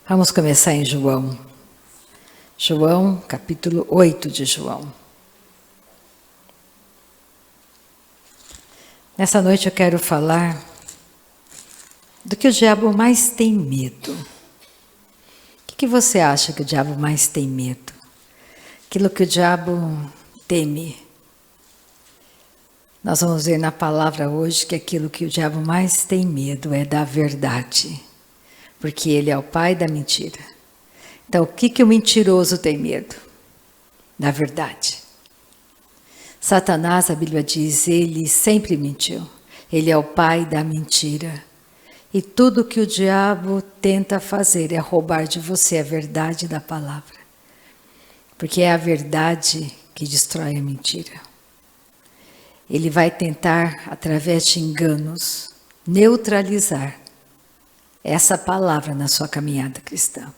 Vamos começar em João. João, capítulo 8 de João. Nessa noite eu quero falar do que o diabo mais tem medo. O que você acha que o diabo mais tem medo? Aquilo que o diabo teme. Nós vamos ver na palavra hoje que aquilo que o diabo mais tem medo é da verdade. Porque ele é o pai da mentira. Então, o que o mentiroso tem medo? Da verdade. Satanás, a Bíblia diz, ele sempre mentiu. Ele é o pai da mentira. E tudo que o diabo tenta fazer é roubar de você a verdade da palavra. Porque é a verdade que destrói a mentira. Ele vai tentar, através de enganos, neutralizar essa palavra na sua caminhada cristã.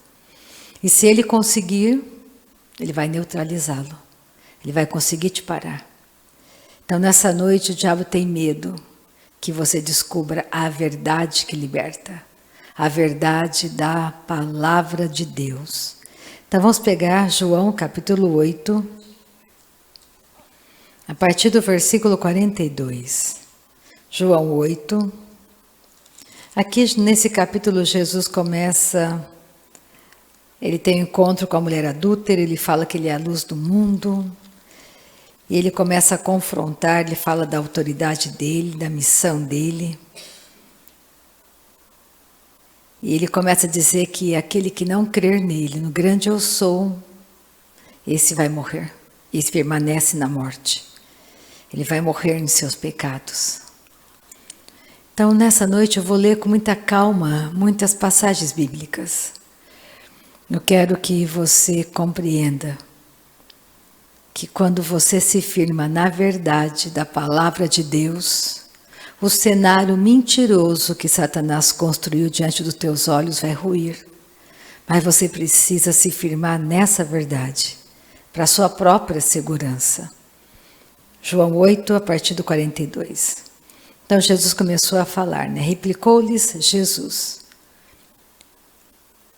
E se ele conseguir, ele vai neutralizá-lo. Ele vai conseguir te parar. Então, nessa noite, o diabo tem medo que você descubra a verdade que liberta. A verdade da palavra de Deus. Então, vamos pegar João capítulo 8, a partir do versículo 42. João 8. Aqui, nesse capítulo, Jesus começa... Ele tem um encontro com a mulher adúltera, ele fala que ele é a luz do mundo. E ele começa a confrontar, ele fala da autoridade dele, da missão dele. E ele começa a dizer que aquele que não crer nele, no grande eu sou, esse vai morrer. Esse permanece na morte. Ele vai morrer em seus pecados. Então, nessa noite eu vou ler com muita calma muitas passagens bíblicas. Eu quero que você compreenda que quando você se firma na verdade da palavra de Deus, o cenário mentiroso que Satanás construiu diante dos teus olhos vai ruir. Mas você precisa se firmar nessa verdade, para a sua própria segurança. João 8, a partir do 42. Então Jesus começou a falar, né? Replicou-lhes Jesus: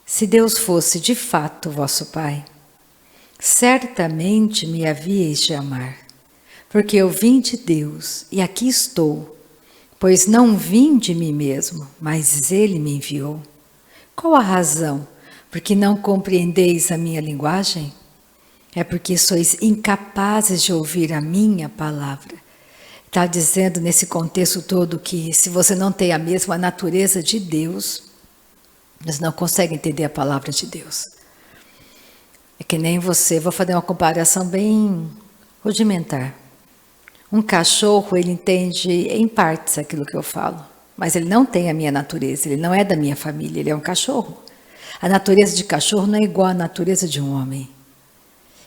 se Deus fosse de fato vosso Pai, certamente me havíeis de amar, porque eu vim de Deus e aqui estou, pois não vim de mim mesmo, mas Ele me enviou. Qual a razão? Porque não compreendeis a minha linguagem? É porque sois incapazes de ouvir a minha palavra. Está dizendo nesse contexto todo que se você não tem a mesma natureza de Deus, você não consegue entender a palavra de Deus. É que nem você, vou fazer uma comparação bem rudimentar. Um cachorro, ele entende em partes aquilo que eu falo, mas ele não tem a minha natureza, ele não é da minha família, ele é um cachorro. A natureza de cachorro não é igual à natureza de um homem.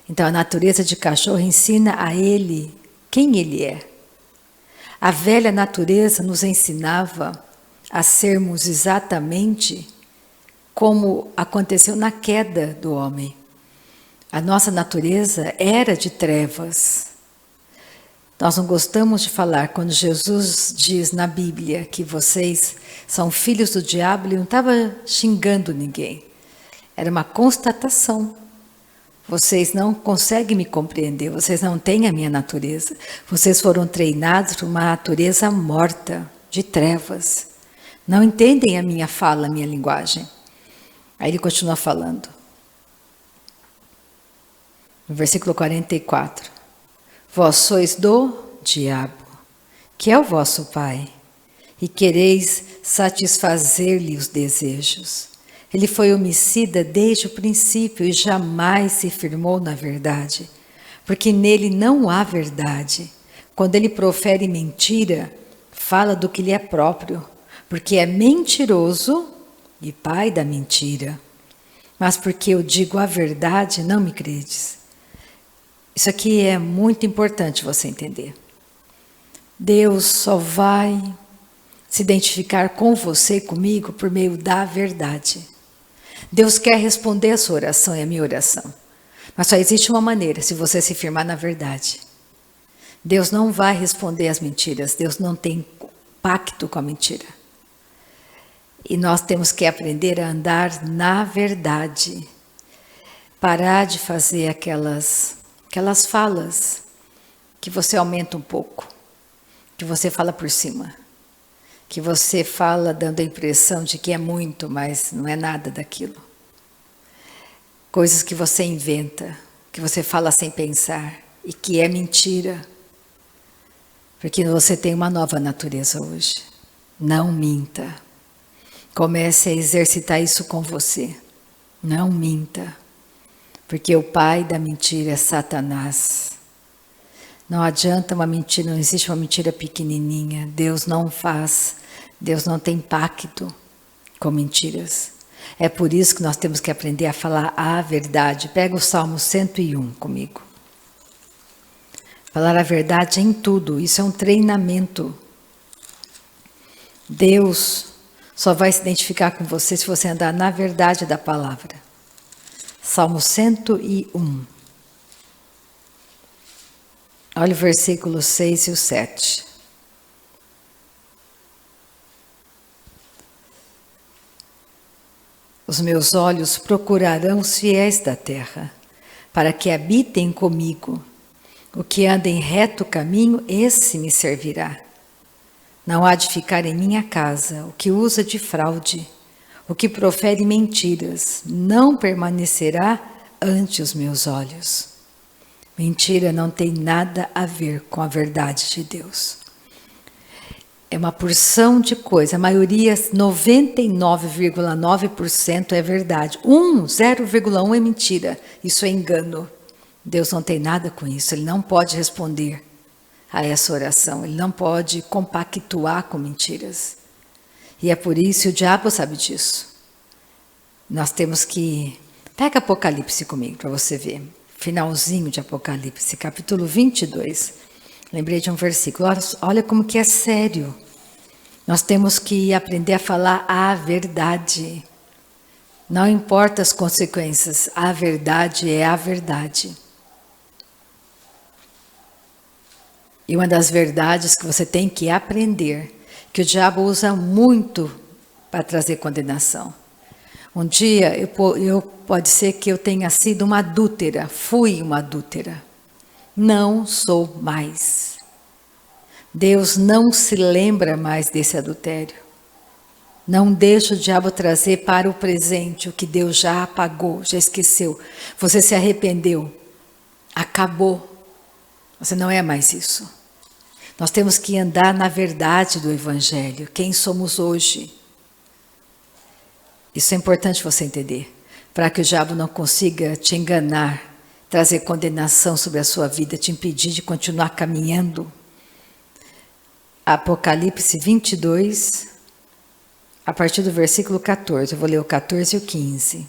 Então a natureza de cachorro ensina a ele quem ele é. A velha natureza nos ensinava a sermos exatamente como aconteceu na queda do homem. A nossa natureza era de trevas. Nós não gostamos de falar, quando Jesus diz na Bíblia que vocês são filhos do diabo, ele não estava xingando ninguém. Era uma constatação. Vocês não conseguem me compreender, vocês não têm a minha natureza. Vocês foram treinados por uma natureza morta, de trevas. Não entendem a minha fala, a minha linguagem. Aí ele continua falando. No versículo 44. Vós sois do diabo, que é o vosso pai, e quereis satisfazer-lhe os desejos. Ele foi homicida desde o princípio e jamais se firmou na verdade, porque nele não há verdade. Quando ele profere mentira, fala do que lhe é próprio, porque é mentiroso e pai da mentira. Mas porque eu digo a verdade, não me credes. Isso aqui é muito importante você entender. Deus só vai se identificar com você e comigo por meio da verdade. Deus quer responder a sua oração e a minha oração. Mas só existe uma maneira, se você se firmar na verdade. Deus não vai responder às mentiras. Deus não tem pacto com a mentira. E nós temos que aprender a andar na verdade. Parar de fazer aquelas falas que você aumenta um pouco, que você fala por cima, que você fala dando a impressão de que é muito, mas não é nada daquilo. Coisas que você inventa, que você fala sem pensar e que é mentira. Porque você tem uma nova natureza hoje. Não minta. Comece a exercitar isso com você. Não minta. Porque o pai da mentira é Satanás. Não adianta uma mentira, não existe uma mentira pequenininha. Deus não tem pacto com mentiras. É por isso que nós temos que aprender a falar a verdade. Pega o Salmo 101 comigo. Falar a verdade em tudo, isso é um treinamento. Deus só vai se identificar com você se você andar na verdade da palavra. Salmo 101. Olha o versículo 6 e o 7. Os meus olhos procurarão os fiéis da terra, para que habitem comigo. O que anda em reto caminho, esse me servirá. Não há de ficar em minha casa o que usa de fraude, o que profere mentiras, não permanecerá ante os meus olhos. Mentira não tem nada a ver com a verdade de Deus. É uma porção de coisa, a maioria, 99,9% é verdade. 0,1 é mentira, isso é engano. Deus não tem nada com isso, Ele não pode responder a essa oração, Ele não pode compactuar com mentiras. E é por isso, o diabo sabe disso. Nós temos que... Pega Apocalipse comigo para você ver, finalzinho de Apocalipse, capítulo 22. Lembrei de um versículo, olha como que é sério. Nós temos que aprender a falar a verdade. Não importa as consequências, a verdade é a verdade. E uma das verdades que você tem que aprender, que o diabo usa muito para trazer condenação. Um dia, pode ser que eu tenha sido uma adúltera, fui uma adúltera. Não sou mais. Deus não se lembra mais desse adultério. Não deixa o diabo trazer para o presente o que Deus já apagou, já esqueceu. Você se arrependeu. Acabou. Você não é mais isso. Nós temos que andar na verdade do Evangelho. Quem somos hoje? Isso é importante você entender. Para que o diabo não consiga te enganar, trazer condenação sobre a sua vida, te impedir de continuar caminhando. Apocalipse 22, a partir do versículo 14. Eu vou ler o 14 e o 15.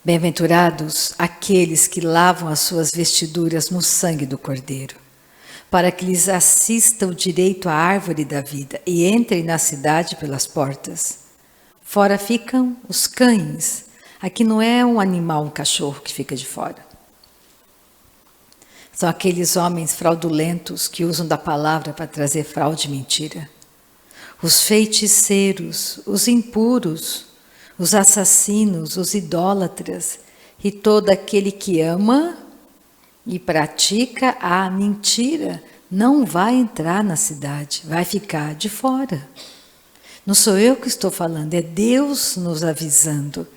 Bem-aventurados aqueles que lavam as suas vestiduras no sangue do Cordeiro, para que lhes assista o direito à árvore da vida e entrem na cidade pelas portas. Fora ficam os cães. Aqui não é um animal, um cachorro que fica de fora. São aqueles homens fraudulentos que usam da palavra para trazer fraude e mentira. Os feiticeiros, os impuros, os assassinos, os idólatras e todo aquele que ama e pratica a mentira não vai entrar na cidade, vai ficar de fora. Não sou eu que estou falando, é Deus nos avisando.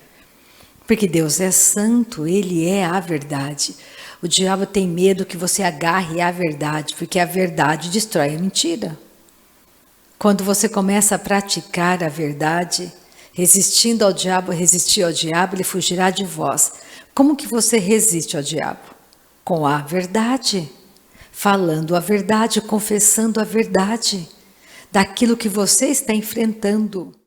Porque Deus é santo, Ele é a verdade. O diabo tem medo que você agarre a verdade, porque a verdade destrói a mentira. Quando você começa a praticar a verdade, resistindo ao diabo, resistir ao diabo, ele fugirá de vós. Como que você resiste ao diabo? Com a verdade, falando a verdade, confessando a verdade daquilo que você está enfrentando.